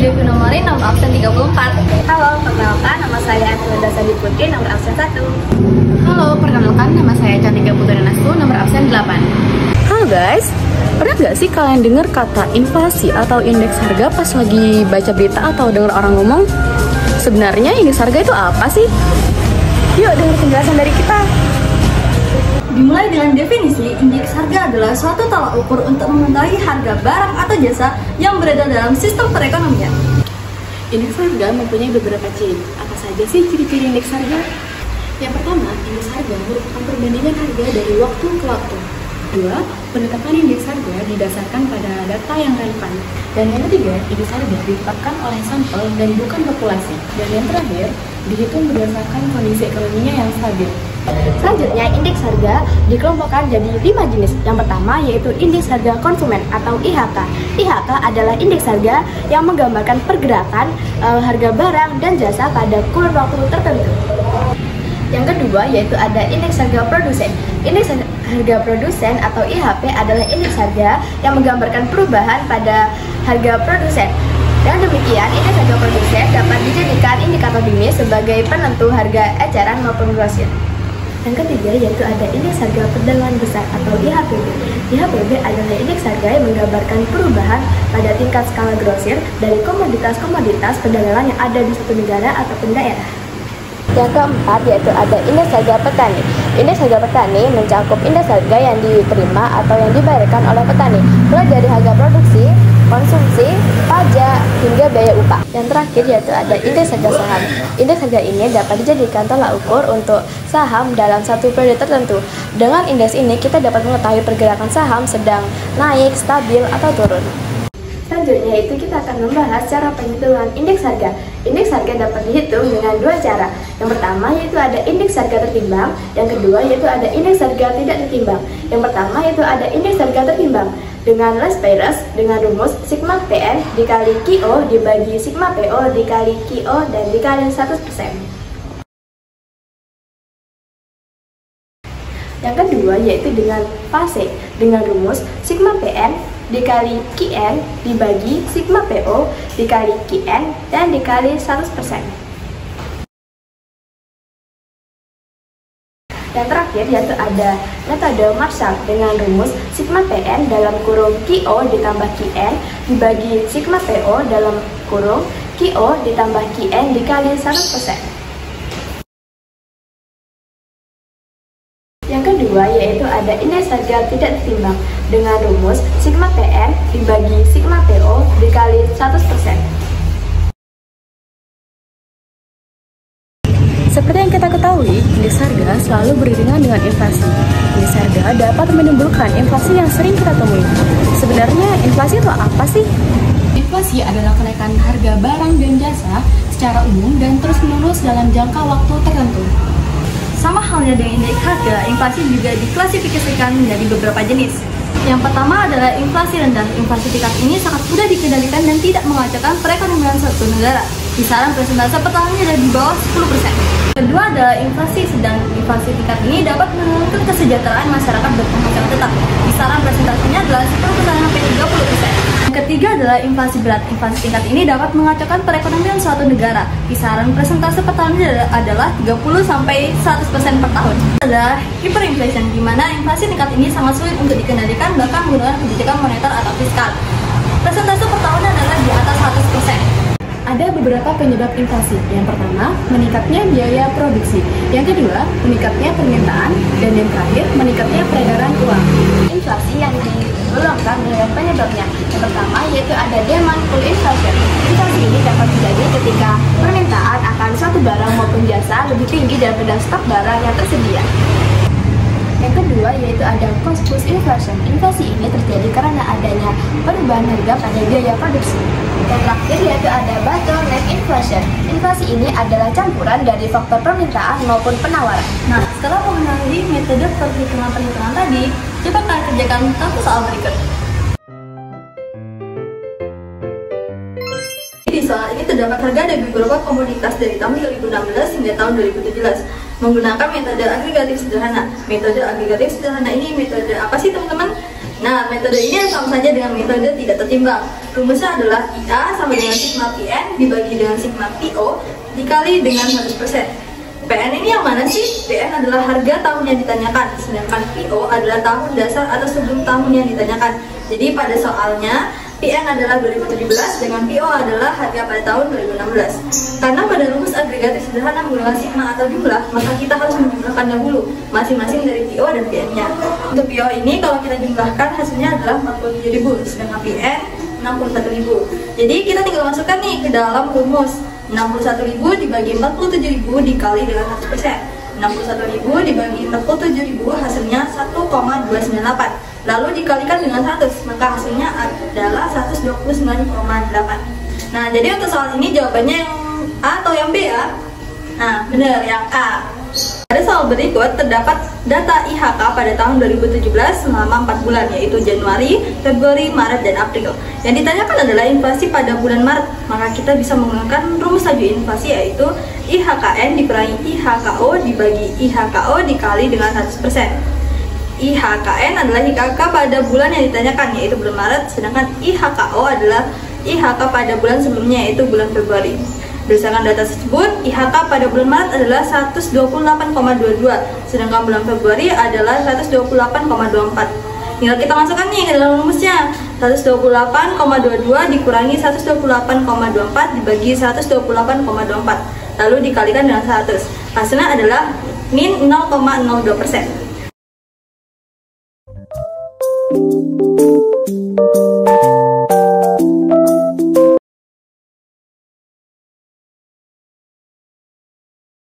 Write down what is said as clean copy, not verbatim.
Devi Nomori, nomor absen 34. Halo, perkenalkan nama saya Ananda Sandi Putri, nomor absen 1. Halo, perkenalkan nama saya Cantika Putri Nastu, nomor absen 8. Halo guys, pernah gak sih kalian dengar kata inflasi atau indeks harga pas lagi baca berita atau dengar orang ngomong? Sebenarnya indeks harga itu apa sih? Yuk dengar penjelasan dari kita. Dimulai dengan definisi, indeks harga adalah suatu tolak ukur untuk mengetahui harga barang atau jasa yang beredar dalam sistem perekonomian. Indeks harga mempunyai beberapa ciri. Apa saja sih ciri-ciri indeks harga? Yang pertama, indeks harga merupakan perbandingan harga dari waktu ke waktu. Kedua, penetapan indeks harga didasarkan pada data yang relevan. Dan yang ketiga, indeks harga ditetapkan oleh sampel dan bukan populasi. Dan yang terakhir, dihitung berdasarkan kondisi ekonominya yang stabil. Selanjutnya, indeks harga dikelompokkan jadi 5 jenis. Yang pertama yaitu indeks harga konsumen atau IHK. IHK adalah indeks harga yang menggambarkan pergerakan harga barang dan jasa pada kurun waktu tertentu. Yang kedua yaitu ada indeks harga produsen. Indeks harga produsen atau IHP adalah indeks harga yang menggambarkan perubahan pada harga produsen. Dengan demikian, indeks harga produsen dapat dijadikan indikator dini sebagai penentu harga eceran maupun grosir. Yang ketiga yaitu ada indeks harga perdagangan besar atau IHPB. IHPB adalah indeks harga yang menggambarkan perubahan pada tingkat skala grosir dari komoditas-komoditas perdagangan yang ada di suatu negara ataupun daerah. Yang keempat yaitu ada indeks harga petani. Indeks harga petani mencakup indeks harga yang diterima atau yang dibayarkan oleh petani, mulai dari harga produksi, konsumsi, pajak, hingga biaya upah. Yang terakhir yaitu ada indeks harga saham. Indeks harga ini dapat dijadikan tolak ukur untuk saham dalam satu periode tertentu. Dengan indeks ini kita dapat mengetahui pergerakan saham sedang naik, stabil, atau turun. Selanjutnya itu kita akan membahas cara penghitungan indeks harga. Indeks harga dapat dihitung dengan dua cara. Yang pertama yaitu ada indeks harga tertimbang, yang kedua yaitu ada indeks harga tidak tertimbang. Yang pertama yaitu ada indeks harga tertimbang dengan less Payres dengan rumus sigma PN dikali QO dibagi sigma PO dikali QO dan dikali 100%. Yang kedua yaitu dengan fase dengan rumus sigma PN dikali QN dibagi sigma PO dikali QN dan dikali 100%. Yang terakhir yaitu ada metode Marshall dengan rumus sigma PN dalam kurung QO ditambah QN dibagi sigma PO dalam kurung QO ditambah QN dikali 100%. Yang kedua yaitu ada indeks harga tidak tertimbang dengan rumus sigma PN dibagi sigma PO dikali 100%. Seperti yang kita ketahui, indeks harga selalu beriringan dengan inflasi. Indeks harga dapat menimbulkan inflasi yang sering kita temui. Sebenarnya inflasi itu apa sih? Inflasi adalah kenaikan harga barang dan jasa secara umum dan terus-menerus dalam jangka waktu tertentu. Sama halnya dengan indeks harga, inflasi juga diklasifikasikan menjadi beberapa jenis. Yang pertama adalah inflasi rendah. Inflasi tingkat ini sangat mudah dikendalikan dan tidak mengacaukan perekonomian suatu negara. Kisaran persentase per tahunnya ada di bawah 10%. Kedua adalah inflasi sedang. Inflasi tingkat ini dapat menurunkan kesejahteraan masyarakat berpenghasilan tetap. Kisaran persentasenya adalah 10% sampai 30%. Yang ketiga adalah inflasi berat. Inflasi tingkat ini dapat mengacaukan perekonomian suatu negara. Kisaran persentase per tahunnya adalah 30 sampai 100% per tahun. Adalah hyperinflation, di mana inflasi tingkat ini sangat sulit untuk dikendalikan bahkan menggunakan kebijakan moneter atau fiskal. Persentase per tahunnya adalah di atas 100%. Ada beberapa penyebab inflasi. Yang pertama, meningkatnya biaya produksi. Yang kedua, meningkatnya permintaan. Dan yang terakhir, meningkatnya peredaran uang. Inflasi yang digolongkan dengan penyebabnya. Yang pertama yaitu ada demand pull inflation. Inflasi ini dapat terjadi ketika permintaan akan suatu barang maupun jasa lebih tinggi daripada stok barang yang tersedia. Yang kedua yaitu ada cost push inflation. Inflasi ini terjadi karena adanya perubahan harga pada biaya produksi. Yang terakhir yaitu ada bottleneck inflation. Inflasi ini adalah campuran dari faktor permintaan maupun penawaran. Nah, setelah mengenali metode perhitungan tadi, coba kalian kerjakan satu soal berikut. Di soal ini terdapat harga dari beberapa komoditas dari tahun 2016 hingga tahun 2017 menggunakan metode agregatif sederhana. Metode agregatif sederhana ini metode apa sih teman-teman? Nah, metode ini sama saja dengan metode tidak tertimbang. Rumusnya adalah IA sama dengan sigma PN dibagi dengan sigma PO dikali dengan 100%. PN ini yang mana sih? PN adalah harga tahun yang ditanyakan, sedangkan PO adalah tahun dasar atau sebelum tahun yang ditanyakan. Jadi pada soalnya PN adalah 2017 dengan PO adalah harga pada tahun 2016. Karena pada rumus agregatif sederhana menggunakan sigma atau jumlah, maka kita harus menjumlahkan dahulu masing-masing dari PO dan PN-nya. Untuk PO ini kalau kita jumlahkan hasilnya adalah 47.000, sedangkan PN 61.000. Jadi kita tinggal masukkan nih ke dalam rumus. 61.000 dibagi 47.000 dikali dengan 100%. 61.000 dibagi 47.000 hasilnya 1,298. Lalu dikalikan dengan 100, maka hasilnya adalah 129,8. Nah, jadi untuk soal ini jawabannya yang A atau yang B ya? Nah, benar, yang A. Pada soal berikut terdapat data IHK pada tahun 2017 selama 4 bulan, yaitu Januari, Februari, Maret, dan April. Yang ditanyakan adalah inflasi pada bulan Maret. Maka kita bisa menggunakan rumus laju inflasi, yaitu IHKN dikurangi IHKO dibagi IHKO dikali dengan 100%. IHKN adalah IHK pada bulan yang ditanyakan, yaitu bulan Maret, sedangkan IHKO adalah IHK pada bulan sebelumnya, yaitu bulan Februari. Berdasarkan data tersebut, IHK pada bulan Maret adalah 128,22, sedangkan bulan Februari adalah 128,24. Tinggal kita masukkan nih ke dalam rumusnya. 128,22 dikurangi 128,24 dibagi 128,24, lalu dikalikan dengan 100. Hasilnya adalah min 0,02%.